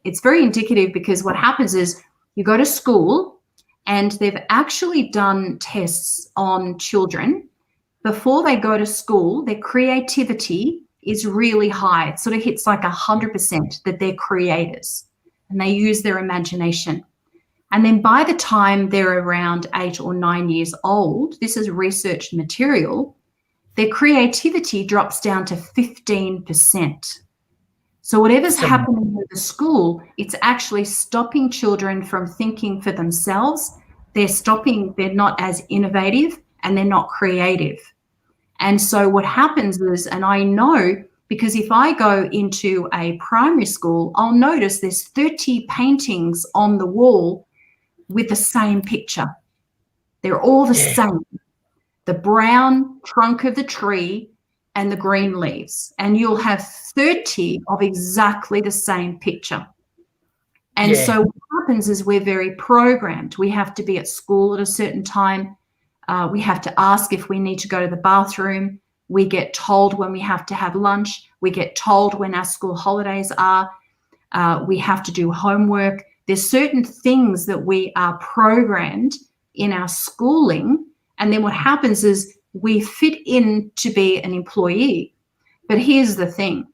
it's very indicative, because what happens is you go to school And they've actually done tests on children before they go to school. Their creativity is really high. It sort of hits like 100% that they're creators and they use their imagination. And then by the time they're around 8 or 9 years old, this is research material, their creativity drops down to 15%. So whatever's happening with the school, it's actually stopping children from thinking for themselves. They're not as innovative and they're not creative. And so what happens is, and I know because if I go into a primary school, I'll notice there's 30 paintings on the wall with the same picture. They're all the same. The brown trunk of the tree and the green leaves. And you'll have 30 of exactly the same picture. And so what happens is we're very programmed. We have to be at school at a certain time. We have to ask if we need to go to the bathroom. We get told when we have to have lunch. We get told when our school holidays are. We have to do homework. There's certain things that we are programmed in our schooling. And then what happens is we fit in to be an employee. But here's the thing.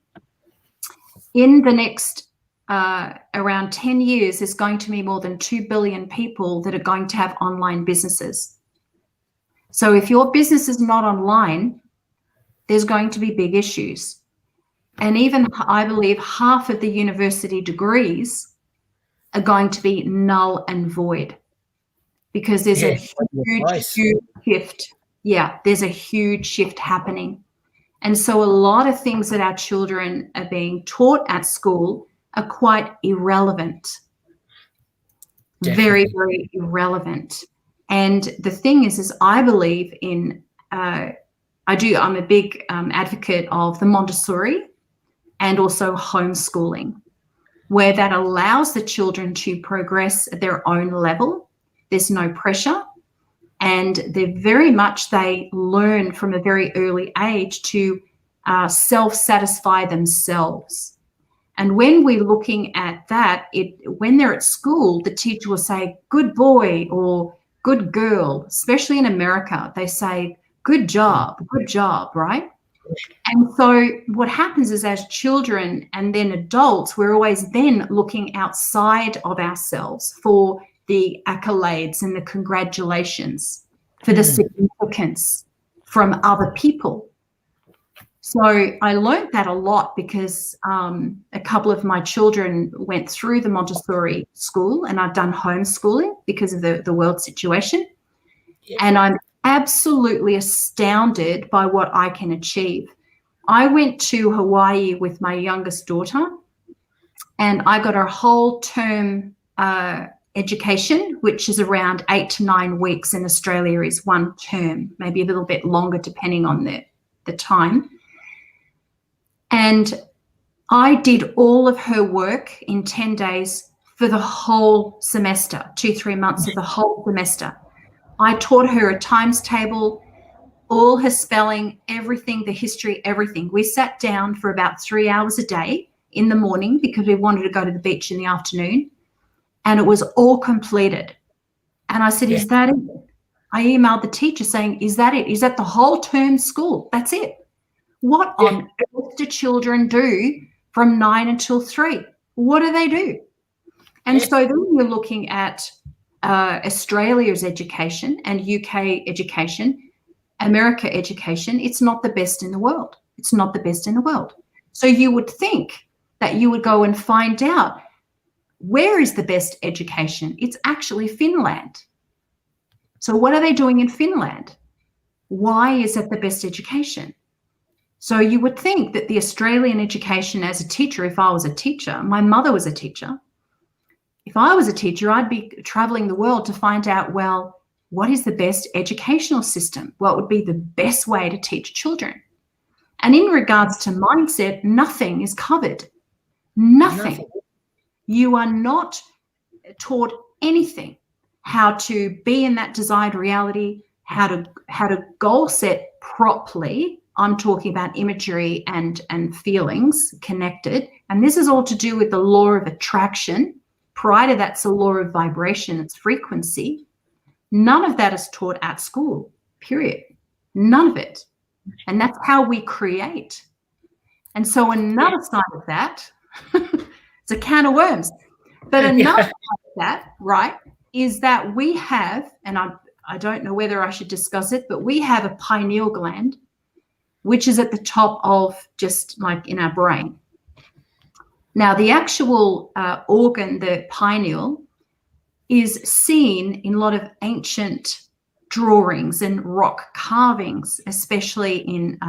In the next around 10 years, there's going to be more than 2 billion people that are going to have online businesses. So if your business is not online, there's going to be big issues. And even, I believe, half of the university degrees are going to be null and void because there's a huge shift. Yeah, there's a huge shift happening. And so a lot of things that our children are being taught at school are quite irrelevant. Definitely. Very, very irrelevant. And the thing is I believe in, I'm a big advocate of the Montessori and also homeschooling, where that allows the children to progress at their own level. There's no pressure. And they learn from a very early age to self-satisfy themselves. And when we're looking at that, when they're at school, the teacher will say, good boy or good girl, especially in America, they say, good job, right? And so what happens is as children and then adults, we're always then looking outside of ourselves for the accolades and the congratulations, for the significance from other people. So I learned that a lot because a couple of my children went through the Montessori school and I've done homeschooling because of the world situation. Yeah. And I'm absolutely astounded by what I can achieve. I went to Hawaii with my youngest daughter and I got a whole term education, which is around 8 to 9 weeks. In Australia is one term, maybe a little bit longer depending on the time. And I did all of her work in 10 days for the whole semester, 2-3 months of the whole semester. I taught her a times table, all her spelling, everything, the history, everything. We sat down for about 3 hours a day in the morning because we wanted to go to the beach in the afternoon, and it was all completed. And I said, Is that it? I emailed the teacher saying, is that it? Is that the whole term school? That's it. What on earth do children do from 9 until 3? What do they do? And so then you're looking at Australia's education and UK education, America education. It's not the best in the world. It's not the best in the world. So you would think that you would go and find out where is the best education. It's actually Finland. So what are they doing in Finland? Why is it the best education? So you would think that the Australian education as a teacher, if I was a teacher, my mother was a teacher. If I was a teacher, I'd be traveling the world to find out, well, what is the best educational system? What would be the best way to teach children? And in regards to mindset, nothing is covered. Nothing. You are not taught anything, how to be in that desired reality, how to goal set properly. I'm talking about imagery and feelings connected. And this is all to do with the law of attraction. Prior to that's the law of vibration, it's frequency. None of that is taught at school, period. None of it. And that's how we create. And so another side of that, it's a can of worms, but another side of that, right, is that we have, and I don't know whether I should discuss it, but we have a pineal gland, which is at the top of just like in our brain. Now, the actual organ, the pineal, is seen in a lot of ancient drawings and rock carvings, especially in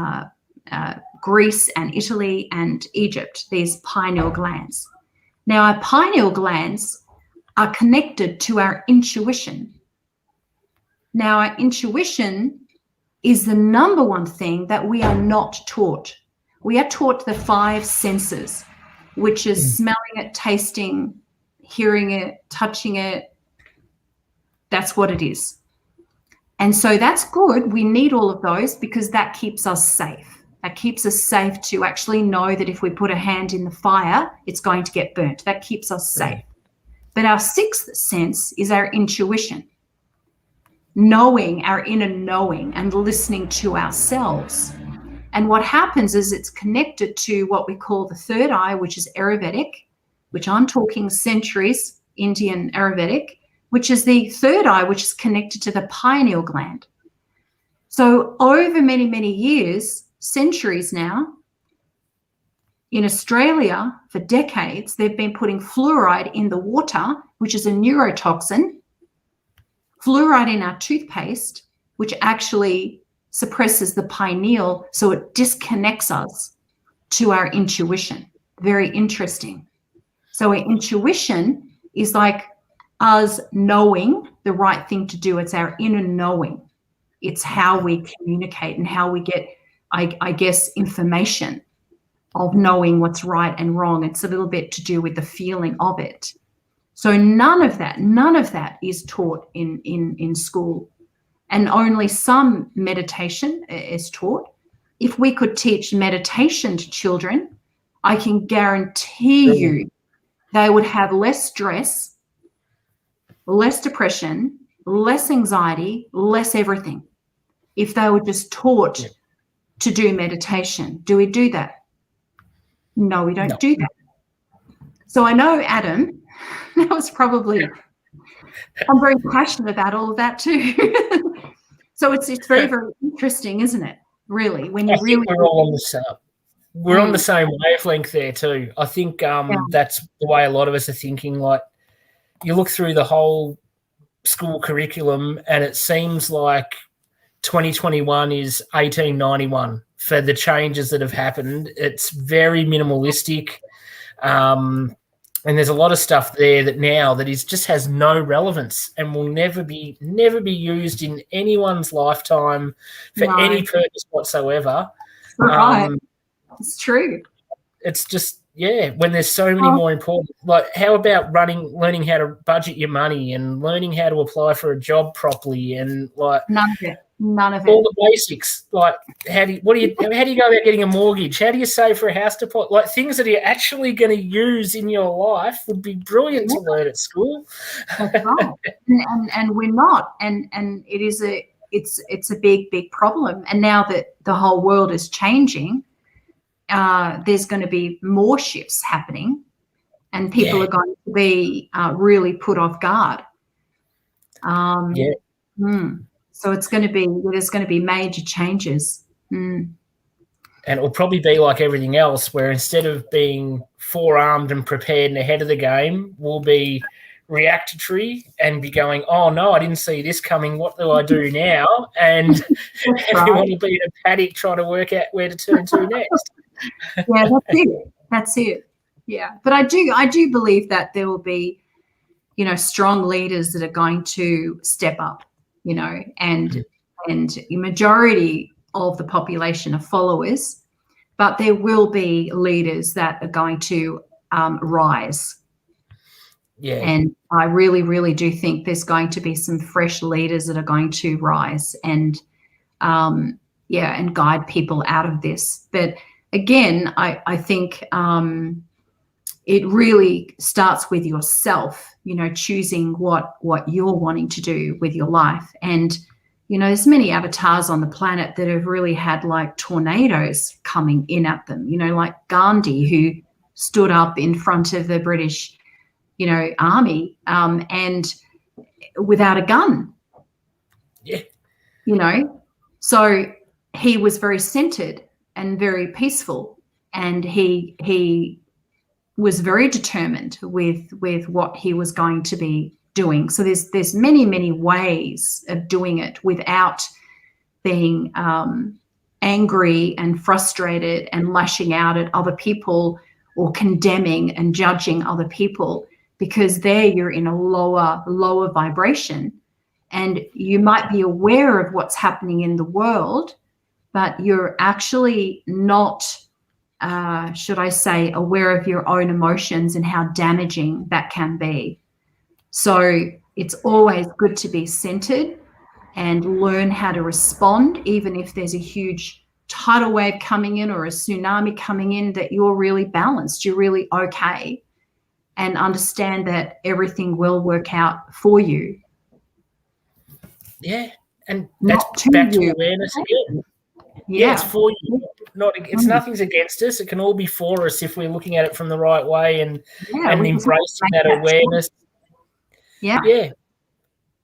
Greece and Italy and Egypt, these pineal glands. Now, our pineal glands are connected to our intuition. Now, our intuition is the number one thing that we are not taught. We are taught the 5 senses, which is smelling it, tasting, hearing it, touching it. That's what it is. And so that's good. We need all of those because that keeps us safe. That keeps us safe to actually know that if we put a hand in the fire, it's going to get burnt. That keeps us safe. But our 6th sense is our intuition, knowing, our inner knowing, and listening to ourselves. And what happens is it's connected to what we call the 3rd eye, which is Ayurvedic, which I'm talking centuries, Indian Ayurvedic, which is the 3rd eye, which is connected to the pineal gland. So over many, many years, centuries now, in Australia for decades, they've been putting fluoride in the water, which is a neurotoxin, fluoride in our toothpaste, which actually suppresses the pineal, so it disconnects us to our intuition. Very interesting. So our intuition is like us knowing the right thing to do. It's our inner knowing. It's how we communicate and how we get, I guess, information of knowing what's right and wrong. It's a little bit to do with the feeling of it. So none of that is taught in school, and only some meditation is taught. If we could teach meditation to children, I can guarantee you they would have less stress, less depression, less anxiety, less everything, if they were just taught to do meditation. Do we do that? No, we don't do that. So I know, Adam, that was probably, I'm very passionate about all of that too. So it's very, very interesting, isn't it? Really, when you really, we're all on the same. We're on the same wavelength there too. I think that's the way a lot of us are thinking. Like, you look through the whole school curriculum, and it seems like 2021 is 1891 for the changes that have happened. It's very minimalistic. And there's a lot of stuff there that now that just has no relevance and will never be used in anyone's lifetime for any purpose whatsoever. Right. It's true. It's just, when there's so many more important, like, how about learning how to budget your money and learning how to apply for a job properly, and like none of it. All the basics, like how do you go about getting a mortgage? How do you save for a house deposit? Like, things that you're actually going to use in your life would be brilliant to learn at school. That's right. and we're not, and it's a big problem. And now that the whole world is changing, there's going to be more shifts happening, and people are going to be really put off guard. So there's going to be major changes. And it will probably be like everything else, where instead of being forearmed and prepared and ahead of the game, we'll be reactory and be going, oh no, I didn't see this coming. What do I do now? And everyone will be in a panic trying to work out where to turn to next. Yeah, that's it. Yeah, but I do believe that there will be, strong leaders that are going to step up, and the majority of the population are followers, but there will be leaders that are going to rise. Yeah. And I really, really do think there's going to be some fresh leaders that are going to rise and guide people out of this. But again, I think it really starts with yourself, you know, choosing what you're wanting to do with your life. And, you know, there's many avatars on the planet that have really had like tornadoes coming in at them, you know, like Gandhi, who stood up in front of the British, you know, army and without a gun. Yeah. You know, so he was very centered and very peaceful, and he was very determined with what he was going to be doing. So there's many ways of doing it without being angry and frustrated and lashing out at other people or condemning and judging other people, because there you're in a lower vibration, and you might be aware of what's happening in the world, but you're actually not, should I say, aware of your own emotions and how damaging that can be. So it's always good to be centered and learn how to respond, even if there's a huge tidal wave coming in or a tsunami coming in, that you're really balanced, you're really okay, and understand that everything will work out for you. Yeah, and that's back to awareness again. Yeah, it's for you. It's nothing's against us. It can all be for us if we're looking at it from the right way and embracing that awareness. Yeah.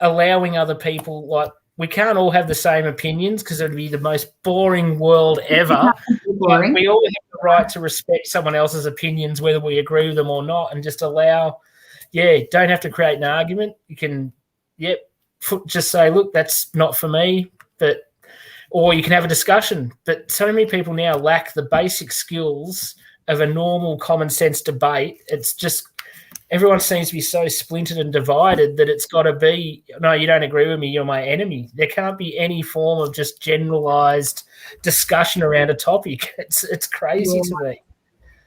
Allowing other people, like, we can't all have the same opinions because it would be the most boring world ever. But we all have the right to respect someone else's opinions, whether we agree with them or not, and just allow, don't have to create an argument. You can, just say, look, that's not for me, or you can have a discussion. But so many people now lack the basic skills of a normal common sense debate. It's just everyone seems to be so splintered and divided that it's got to be, no, you don't agree with me, you're my enemy. There can't be any form of just generalized discussion around a topic. It's crazy to me.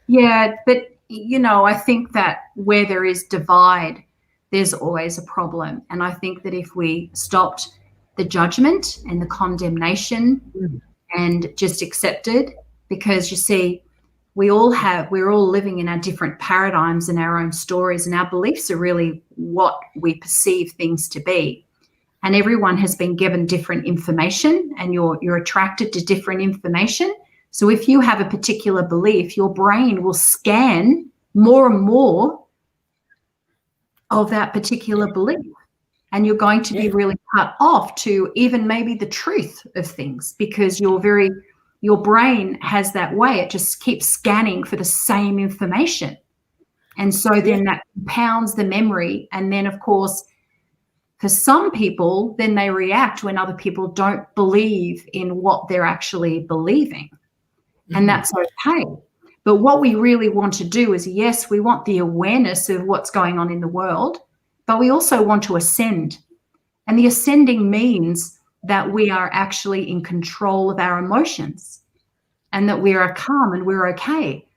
Yeah, but, you know, I think that where there is divide, there's always a problem. And I think that if we stopped the judgment and the condemnation and just accepted, because you see, we're all living in our different paradigms and our own stories, and our beliefs are really what we perceive things to be. And everyone has been given different information, and you're attracted to different information. So if you have a particular belief, your brain will scan more and more of that particular belief, and you're going to be really cut off to even maybe the truth of things, because your brain has that way. It just keeps scanning for the same information. And so then that compounds the memory. And then, of course, for some people, then they react when other people don't believe in what they're actually believing. And that's okay. But what we really want to do is, yes, we want the awareness of what's going on in the world, but we also want to ascend. And the ascending means that we are actually in control of our emotions and that we are calm and we're okay.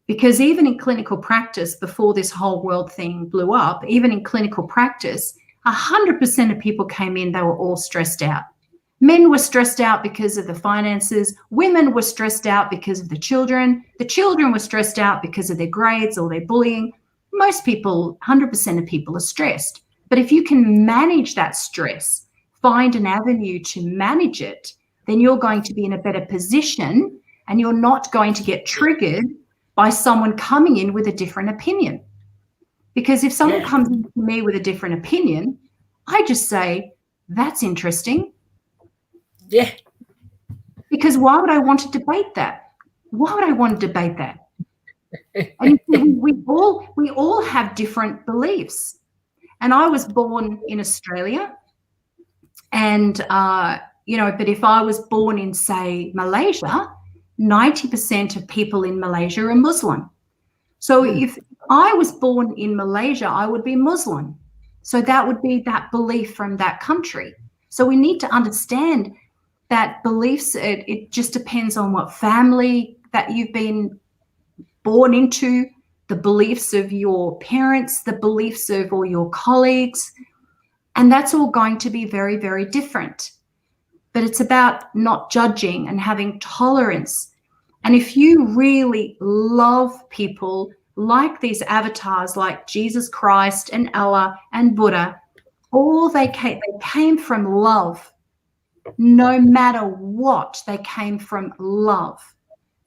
Because even in clinical practice, before this whole world thing blew up, even in clinical practice, 100% of people came in, they were all stressed out. Men were stressed out because of the finances. Women were stressed out because of the children. The children were stressed out because of their grades or their bullying. Most people, 100% of people are stressed. But if you can manage that stress, find an avenue to manage it, then you're going to be in a better position, and you're not going to get triggered by someone coming in with a different opinion. Because if someone comes in to me with a different opinion, I just say, that's interesting. Yeah. Because why would I want to debate that? Why would I want to debate that? And we all have different beliefs. And I was born in Australia, and but if I was born in, say, Malaysia, 90% of people in Malaysia are Muslim. So if I was born in Malaysia, I would be Muslim. So that would be that belief from that country. So we need to understand that beliefs, it just depends on what family that you've been born into, the beliefs of your parents, the beliefs of all your colleagues, and that's all going to be very, very different. But it's about not judging and having tolerance. And if you really love people like these avatars like Jesus Christ and Allah and Buddha, all they came from love. No matter what, they came from love.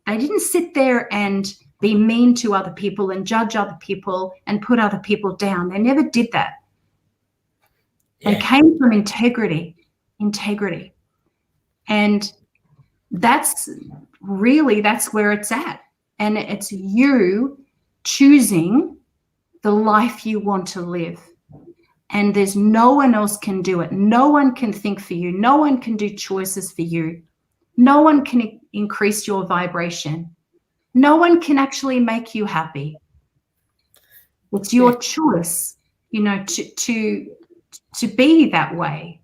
They didn't sit there and be mean to other people and judge other people and put other people down. They never did that. They came from integrity. And that's where it's at. And it's you choosing the life you want to live. And there's no one else can do it. No one can think for you. No one can do choices for you. No one can increase your vibration. No one can actually make you happy. It's your choice, to be that way.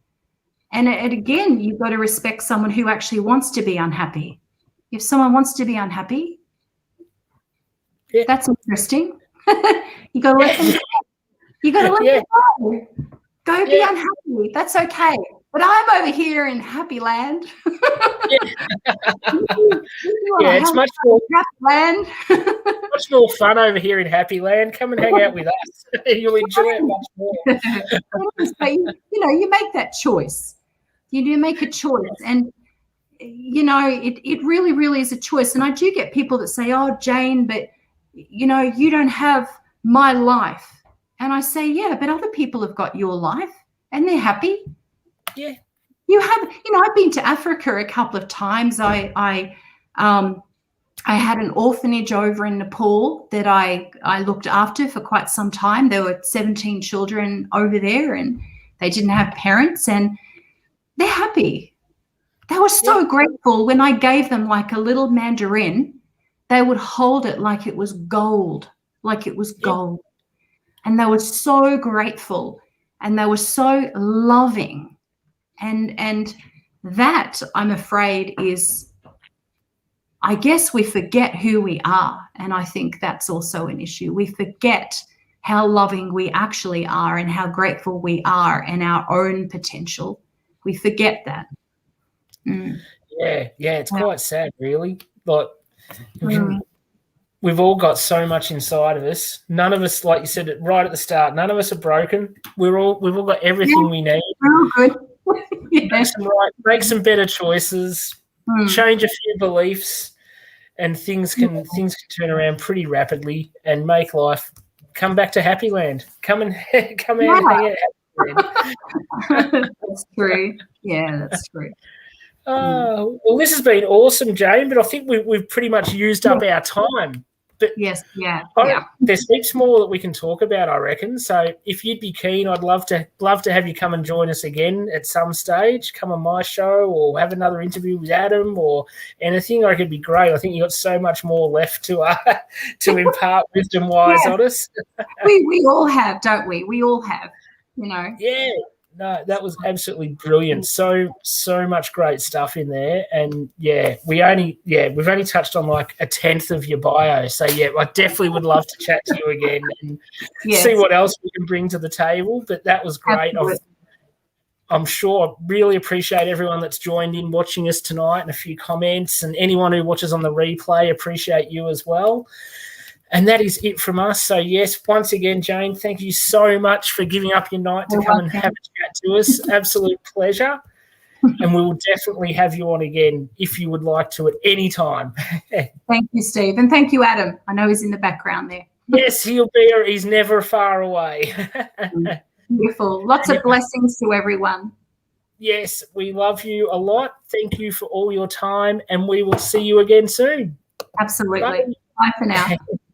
And again, you've got to respect someone who actually wants to be unhappy. If someone wants to be unhappy, that's interesting. You got to let them go. You got to let them go. Go be unhappy. That's okay. But I'm over here in happy land. It's much more happy land. much more fun over here in Happy Land. Come and hang out with us. You'll enjoy it much more. But, you make that choice. You do make a choice. And, it really, really is a choice. And I do get people that say, oh, Jayne, but, you don't have my life. And I say, yeah, but other people have got your life and they're happy. Yeah. You have, I've been to Africa a couple of times. I had an orphanage over in Nepal that I looked after for quite some time. There were 17 children over there and they didn't have parents and they're happy. They were so grateful when I gave them like a little mandarin. They would hold it like it was gold, gold. And they were so grateful and they were so loving. And that, I'm afraid, is, I guess we forget who we are. And I think that's also an issue. We forget how loving we actually are and how grateful we are and our own potential. We forget that. Yeah, it's quite sad, really. But we've all got so much inside of us. None of us, like you said right at the start, none of us are broken. We've all got everything we need. Oh, good. Make some better choices, change a few beliefs, and things can turn around pretty rapidly and make life come back to Happy Land. Come and hang out at Happy Land. That's true. Yeah, that's true. Well, this has been awesome, Jayne, but I think we've pretty much used up our time. But there's heaps more that we can talk about, I reckon. So if you'd be keen, I'd love to have you come and join us again at some stage. Come on my show or have another interview with Adam or anything. I reckon it'd be great. I think you've got so much more left to impart wisdom-wise on us. we all have, don't we? We all have, Yeah. No, that was absolutely brilliant. So much great stuff in there. And we've only touched on like a tenth of your bio. So I definitely would love to chat to you again and see what else we can bring to the table. But that was great. I'm sure I really appreciate everyone that's joined in watching us tonight and a few comments, and anyone who watches on the replay, appreciate you as well. And that is it from us. So, yes, once again, Jayne, thank you so much for giving up your night to come and have a chat to us. Absolute pleasure. And we will definitely have you on again if you would like to at any time. Thank you, Steve. And thank you, Adam. I know he's in the background there. Yes, he'll be here. He's never far away. Beautiful. Lots of blessings to everyone. Yes, we love you a lot. Thank you for all your time, and we will see you again soon. Absolutely. Bye for now.